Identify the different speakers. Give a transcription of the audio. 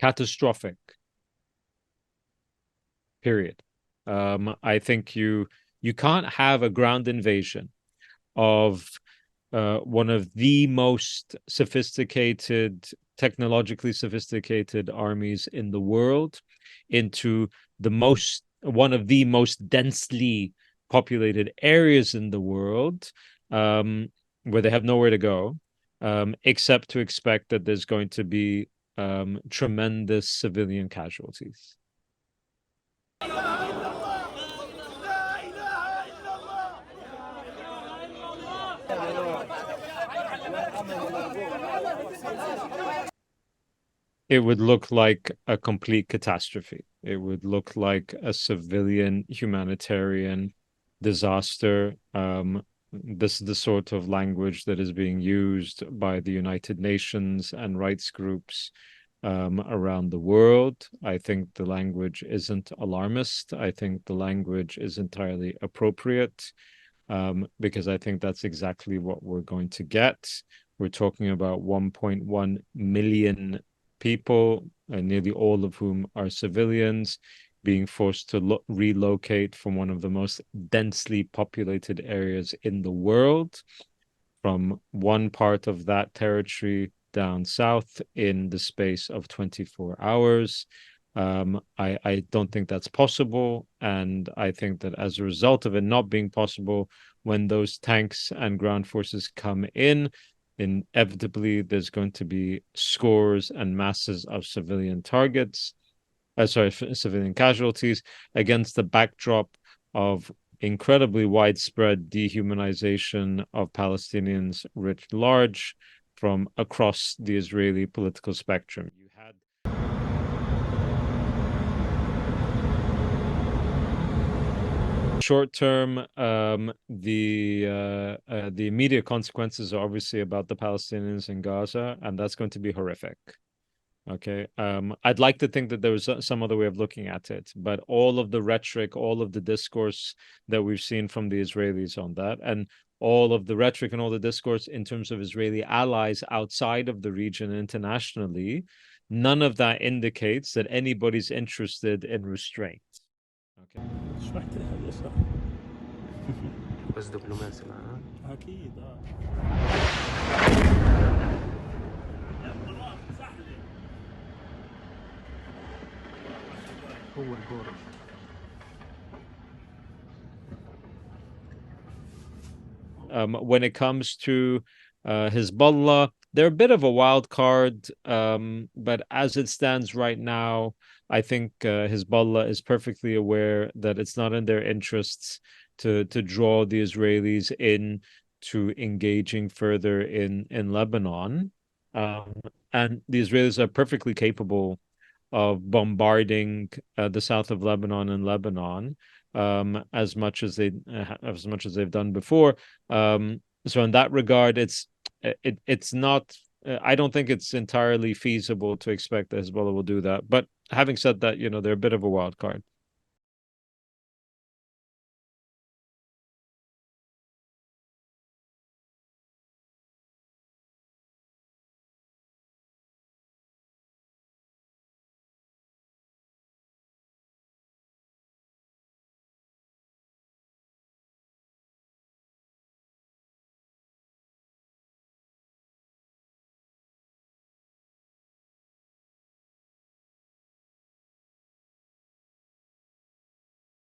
Speaker 1: catastrophic. Period. I think you can't have a ground invasion of one of the most sophisticated, technologically sophisticated armies in the world into one of the most densely populated areas in the world, where they have nowhere to go, except to expect that there's going to be tremendous civilian casualties. It would look like a complete catastrophe. It would look like a civilian humanitarian disaster. This is the sort of language that is being used by the United Nations and rights groups around the world. I think the language isn't alarmist. I think the language is entirely appropriate, because I think that's exactly what we're going to get. We're talking about 1.1 million people, and nearly all of whom are civilians, being forced to relocate from one of the most densely populated areas in the world, from one part of that territory down south in the space of 24 hours. I don't think that's possible. And I think that as a result of it not being possible, when those tanks and ground forces come in, inevitably there's going to be scores and masses of civilian targets, civilian casualties, against the backdrop of incredibly widespread dehumanization of Palestinians writ large from across the Israeli political spectrum. You had short term, the immediate consequences are obviously about the Palestinians in Gaza, and that's going to be horrific. Okay. I'd like to think that there was some other way of looking at it, but all of the rhetoric, all of the discourse that we've seen from the Israelis on that, and all of the rhetoric and all the discourse in terms of Israeli allies outside of the region internationally, none of that indicates that anybody's interested in restraint. Okay.
Speaker 2: بس دبلوماسي معاه
Speaker 3: اكيد
Speaker 2: هو الجورج.
Speaker 1: When it comes to Hezbollah, they're a bit of a wild card, but as it stands right now, I think Hezbollah is perfectly aware that it's not in their interests to draw the Israelis in to engaging further in Lebanon. And the Israelis are perfectly capable of bombarding the south of Lebanon and Lebanon, as much as they've done before. So in that regard, it's not. I don't think it's entirely feasible to expect that Hezbollah will do that. But having said that, they're a bit of a wild card.